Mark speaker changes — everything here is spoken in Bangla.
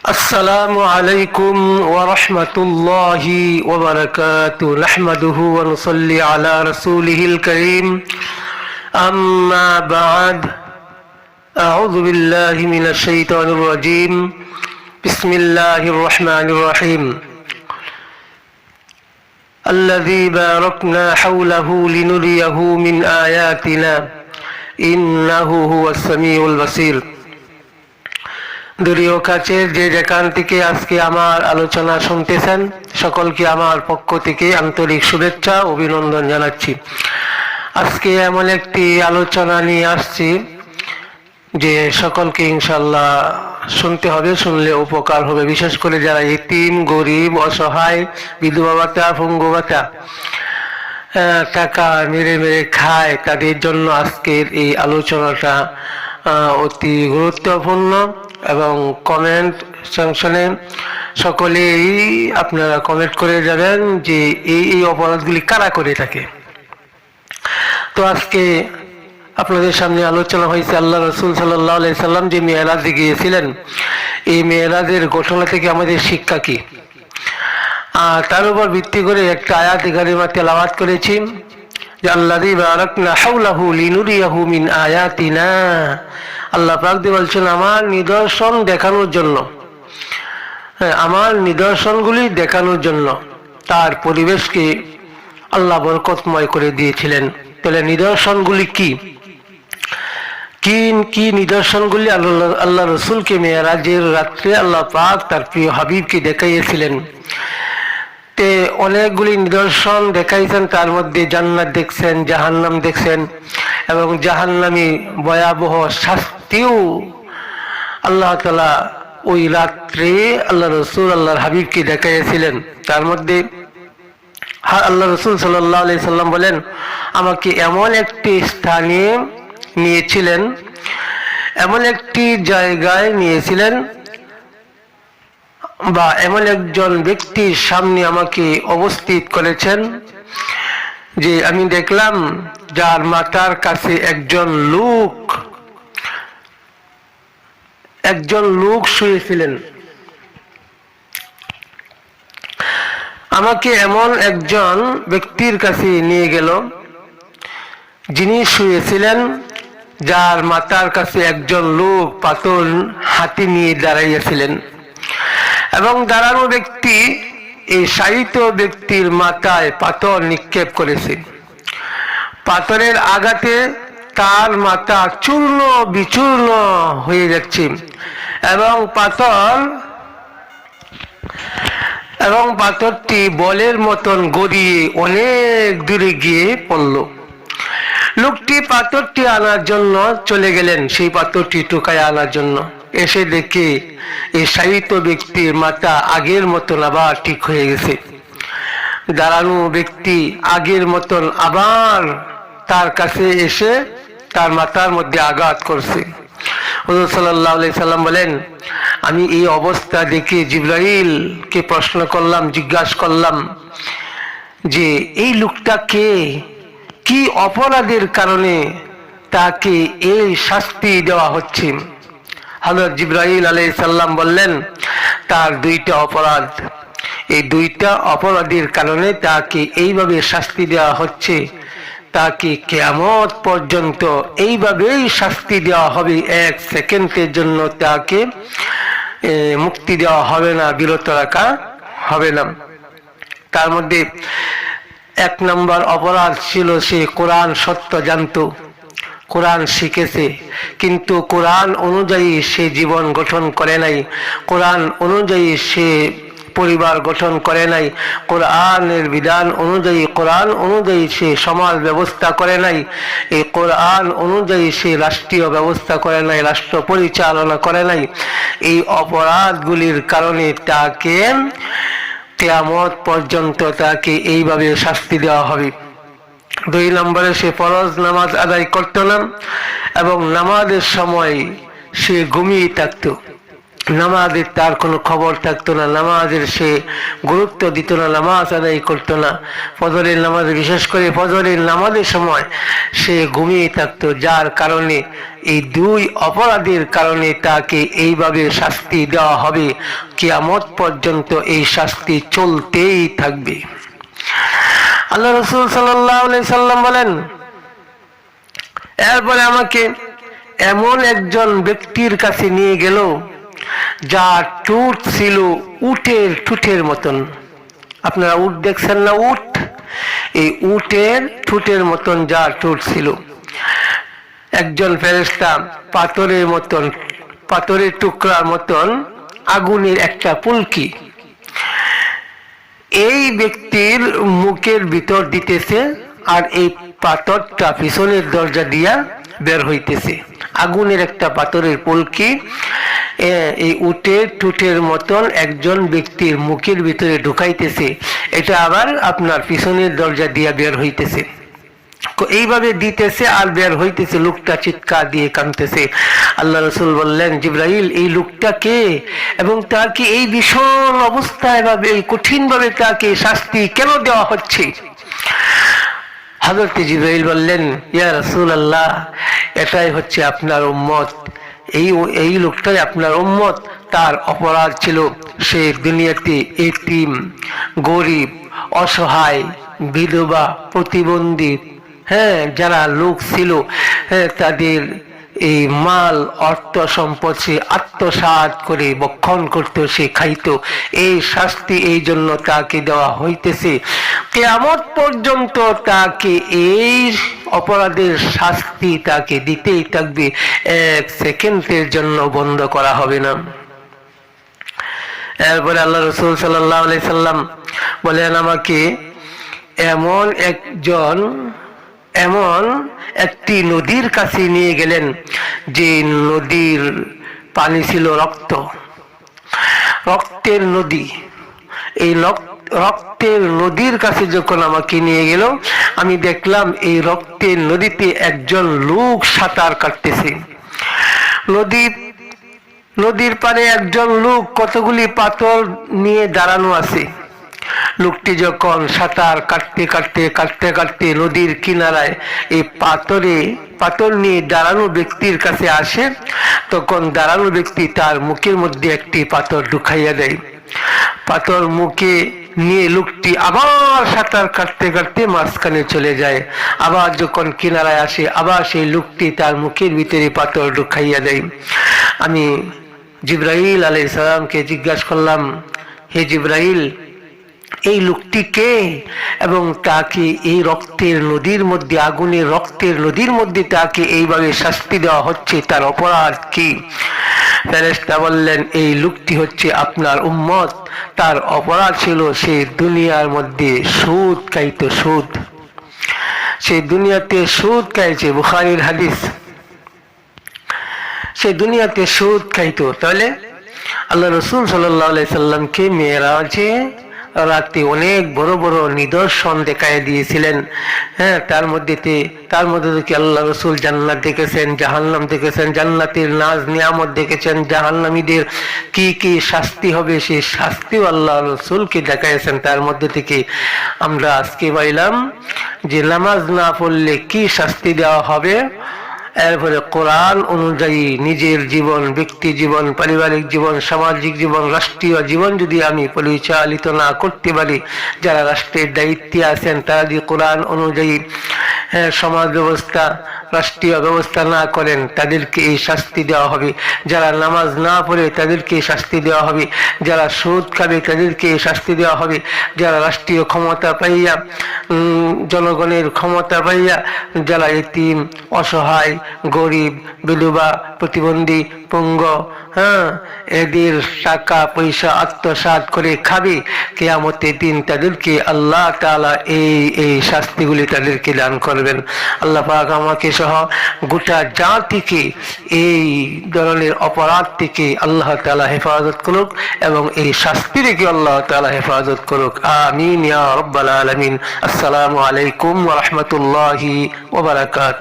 Speaker 1: السلام عليكم ورحمة الله وبركاته. نحمده ونصلي على رسوله الكريم. أما بعد، أعوذ بالله من الشيطان الرجيم. بسم الله الرحمن الرحيم. الذي باركنا حوله لنريه من آياتنا إنه هو السميع البصير. দূরীয় কাছে যে যেখান থেকে আজকে আমার আলোচনা শুনতেছেন, সকলকে আমার পক্ষ থেকে আন্তরিক শুভেচ্ছা অভিনন্দন জানাচ্ছি। আজকে এমন একটি আলোচনা নিয়ে আসছি যে সকলকে ইনশাল্লাহ শুনতে হবে, শুনলে উপকার হবে। বিশেষ করে যারা ইতিম, গরিব, অসহায়, বিধবা ভাতা, পঙ্গু ভাতা টাকা মেরে মেরে খায়, তাদের জন্য আজকের এই আলোচনাটা অতি গুরুত্বপূর্ণ। এবং কমেন্ট সেকশনে সকলেই আপনারা কমেন্ট করে যাবেন যে এই অপরাধগুলি কারা করে থাকে। তো আজকে আপনাদের সামনে আলোচনা হয়েছে আল্লাহ রসুল সাল্লাল্লাহু আলাইহি সাল্লাম যে মেরাজে গিয়েছিলেন, এই মেরাজের ঘটনা থেকে আমাদের শিক্ষা কি, আর তার উপর ভিত্তি করে একটা আয়াত কারিমা তেলাওয়াত করেছি যে আল্লাযী বারাকনা হাওলাহু লিনুরিয়াহু মিন আয়াতিনা। আল্লাহ পাক বলছেন আমার নিদর্শন দেখানোর জন্য, আমার নিদর্শনগুলি দেখানোর জন্য তার পরিবেশকে আল্লাহ বরকতময় করে দিয়েছিলেন। তাহলে নিদর্শনগুলি কি কি নিদর্শনগুলি আল্লাহ রসুলকে মেরাজের রাত্রে আল্লাহ পাক তার প্রিয় হাবিবকে দেখাইয়েছিলেন। তে অনেকগুলি নিদর্শন দেখাইছেন, তার মধ্যে জান্নাত দেখছেন, জাহান্নাম দেখছেন, এবং জাহান্নামী ভয়াবহ শাস্তিও আল্লাহ তাআলা ওই রাত্রে আল্লাহ রসুল আল্লাহর হাবিবকে দেখাইয়েছিলেন। তার মধ্যে আল্লাহ রসুল সাল্লাল্লাহু আলাইহি সাল্লাম বলেন, আমাকে এমন একটি স্থানে নিয়েছিলেন, এমন একটি জায়গায় নিয়েছিলেন, বা এমন একজন ব্যক্তির সামনে আমাকে অবস্থিত করেছেন যে আমি দেখলাম যার মাথার কাছে একজন লোক শুয়েছিলেন। আমাকে এমন একজন ব্যক্তির কাছে নিয়ে গেল যিনি শুয়েছিলেন, যার মাথার কাছে একজন লোক পাথর হাতে নিয়ে দাঁড়াইয়াছিলেন, এবং দাঁড়ানো ব্যক্তি এই শায়িত ব্যক্তির মাথায় পাথর নিক্ষেপ করেছে। পাথরের আঘাতে তার মাথা চূর্ণ বিচূর্ণ হয়ে যাচ্ছে, এবং পাথরটি বলের মতন গড়িয়ে অনেক দূরে গিয়ে পড়ল। লোকটি পাথরটি আনার জন্য চলে গেলেন, সেই পাথরটি টুকায় আনার জন্য। এসে দেখে এই শায়িত ব্যক্তির মাথা আগের মতন আবার ঠিক হয়ে গেছে। দাঁড়ানো ব্যক্তি আগের মতন আবার তার কাছে এসে তার মাথার মধ্যে আঘাত করছে। হুজুর সাল্লাল্লাহু আলাইহি সাল্লাম বলেন, আমি এই অবস্থা দেখে জিবরাইলকে প্রশ্ন করলাম, জিজ্ঞাসা করলাম যে এই লোকটা কে, কি অপরাধের কারণে তাকে এই শাস্তি দেওয়া হচ্ছে। হযরত জিবরাইল আলাইহিস সালাম বললেন, তার দুইটা অপরাধ, এই দুইটা অপরাধের কারণে তাকে এইভাবে শাস্তি দেওয়া হচ্ছে। তাকে কিয়ামত পর্যন্ত এইভাবেই শাস্তি দেওয়া হবে, এক সেকেন্ডের জন্য তাকে মুক্তি দেওয়া হবে না, বিরত রাখা হবে না। তার মধ্যে এক নম্বর অপরাধ ছিল সে কোরআন সত্য জানতো, কোরআন শিখেছে, কিন্তু কোরআন অনুযায়ী সে জীবন গঠন করে নাই, কোরআন অনুযায়ী সে পরিবার গঠন করে নাই, কোরআনের বিধান অনুযায়ী, কোরআন অনুযায়ী সে সমাজ ব্যবস্থা করে নাই, এই কোরআন অনুযায়ী সে রাষ্ট্রীয় ব্যবস্থা করে নাই, রাষ্ট্র পরিচালনা করে নাই। এই অপরাধগুলির কারণে তাকে কিয়ামত পর্যন্ত তাকে এইভাবে শাস্তি দেওয়া হবে। দুই নম্বরে সে ফরজ নামাজ আদায় করত না, এবং নামাজের সময় সে ঘুমিয়ে থাকতো। নামাজের তার কোনো খবর থাকতো না, নামাজের সে গুরুত্ব দিত না, নামাজ আদায় করতো না। ফজরের নামাজ, বিশেষ করে ফজরের নামাজের সময় সে ঘুমিয়ে থাকতো, যার কারণে এই দুই অপরাধের কারণে তাকে এইভাবে শাস্তি দেওয়া হবে, কিয়ামত পর্যন্ত এই শাস্তি চলতেই থাকবে। আল্লাহ রাসূল সাল্লাল্লাহু আলাইহি সাল্লাম বলেন, এরপরে আমাকে এমন একজন ব্যক্তির কাছে নিয়ে গেল যার ঠোঁট ছিল উটের ঠোঁটের মতন। আপনারা উট দেখছেন না? উট, এই উটের ঠোঁটের মতন যার ঠোঁট ছিল। একজন ফেরেশতা পাথরের মতন, পাথরের টুকরার মতন আগুনের একটা পুলকি এই ব্যক্তির মুখের ভিতর দিতেছে, আর এই পাথরটা পিছনের দরজা দিয়া বের হইতেছে। আগুনের একটা পাথরের পুলকি এই উটের ঠোঁটের মতন একজন ব্যক্তির মুখের ভিতরে ঢুকাইতেছে, এটা আবার আপনার পিছনের দরজা দিয়া বের হইতেছে। এইভাবে দিতেছে আর বের হইতেছে, লোকটা চিৎকার দিয়ে কাঁদতেছে। আল্লাহ রাসূল বললেন, জিবরাইল, এই লোকটা কে এবং তার কি এই ভীষণ অবস্থায় ভাবে এই কঠিন ভাবে তাকে শাস্তি কেন দেওয়া হচ্ছে? হযরত জিবরাইল বললেন, ইয়া রাসূলুল্লাহ, এটাই হচ্ছে আপনার উম্মত, এই লোকটাই আপনার উম্মত। তার অপরাধ ছিল সে দুনিয়াতে এতিম, গরিব, অসহায়, বিধবা, প্রতিবন্ধী, যারা লোক ছিল, তাদের এই মাল অর্থ সম্পদ সে আত্মসাৎ করে ভক্ষণ করতো, সে খাইতো। এই শাস্তি এই জন্য তাকে দেওয়া হইতেছে, কিয়ামত পর্যন্ত তাকে এই অপরাধের শাস্তি তাকে দিতেই থাকবে, এক সেকেন্ডের জন্য বন্ধ করা হবে না। এরপরে আল্লাহ রাসূল সাল্লাল্লাহু আলাইহি সাল্লাম বলেন আমাকে, এমন একটি নদীর কাছে নিয়ে গেলেন যে নদীর পানি ছিল রক্তের নদী। এই রক্তের নদীর কাছে যখন আমাকে নিয়ে গেল, আমি দেখলাম এই রক্তের নদীতে একজন লোক সাঁতার কাটতেছে। নদীর পাড়ে একজন লোক কতগুলি পাথর নিয়ে দাঁড়ানো আছে। লোকটি যখন সাঁতার কাটতে নদীর কিনারায় এই পাথর নিয়ে দাঁড়ানো ব্যক্তির কাছে আসে, তখন দাঁড়ানো ব্যক্তি তার মুখের মধ্যে একটি পাথর ঢুকাইয়া দেয়। পাথর মুখে নিয়ে লোকটি আবার সাঁতার কাটতে মাঝখানে চলে যায়। আবার যখন কিনারায় আসে, আবার সেই লোকটি তার মুখের ভিতরে পাথর ঢুকাইয়া দেয়। আমি জিবরাইল আলাইহিস সালামকে জিজ্ঞাসা করলাম, হে জিবরাইল, এই লোকটি কে এবং তাকে এই রক্তের নদীর মধ্যে, আগুনের রক্তের নদীর মধ্যে তাকে এইভাবে শাস্তি দেওয়া হচ্ছে, তার অপরাধ কি? ফেরেশতা বললেন, এই লোকটি হচ্ছে আপনার উম্মত। তার অপরাধ ছিল সে দুনিয়ার মধ্যে সুদ খাইতো, সে দুনিয়াতে সুদ খাইছে। বুখারীর হাদিস, সে দুনিয়াতে সুদ খাইতো। তাহলে আল্লাহ রাসূল সাল্লাল্লাহু আলাইহি সাল্লামকে মেরাজে রাতে অনেক বড় বড় নিদর্শন দেখায় দিয়েছিলেন। তার মধ্যে থেকে আল্লাহ রাসূল জান্নাত দেখেছেন, জাহান্নাম দেখেছেন, জান্নাতের নাজ নিয়ামত দেখেছেন, জাহান্নামীদের কি কি শাস্তি হবে সেই শাস্তিও আল্লাহ রাসূলকে দেখাইছেন। তার মধ্যে থেকে আমরা আজকে পাইলাম যে নামাজ না পড়লে কি শাস্তি দেওয়া হবে। এরপরে কোরআন অনুযায়ী নিজের জীবন, ব্যক্তি জীবন, পারিবারিক জীবন, সামাজিক জীবন, রাষ্ট্রীয় জীবন যদি আমি পরিচালিত না করতে পারি, যারা রাষ্ট্রের দায়িত্বে আছেন তারা যদি কোরআন অনুযায়ী সমাজ ব্যবস্থা, রাষ্ট্রীয় ব্যবস্থা না করেন, তাদেরকে এই শাস্তি দেওয়া হবে। যারা নামাজ না পড়ে তাদেরকে শাস্তি দেওয়া হবে। যারা সুদ খাবে তাদেরকে শাস্তি দেওয়া হবে। যারা রাষ্ট্রীয় ক্ষমতা পাইয়া, জনগণের ক্ষমতা পাইয়া যারা এতিম, অসহায়, গরিব, বিধবা, প্রতিবন্ধী, পঙ্গ, এদের টাকা পয়সা আত্মসাৎ করে খাবে, কিয়ামতের দিন তাদেরকে আল্লাহ তাআলা এই শাস্তিগুলি তাদেরকে দান করবেন। আল্লাহ পাক আমাকে সহ গোটা জাতিকে এই ধরনের অপরাধ থেকে আল্লাহ তাআলা হেফাজত করুক এবং এই শাস্তি থেকে আল্লাহ তাআলা হেফাজত করুক। আমিন ইয়া রাব্বাল আলামিন। আসসালামু আলাইকুম ওয়া রাহমাতুল্লাহি ওয়া বারাকাতুহু।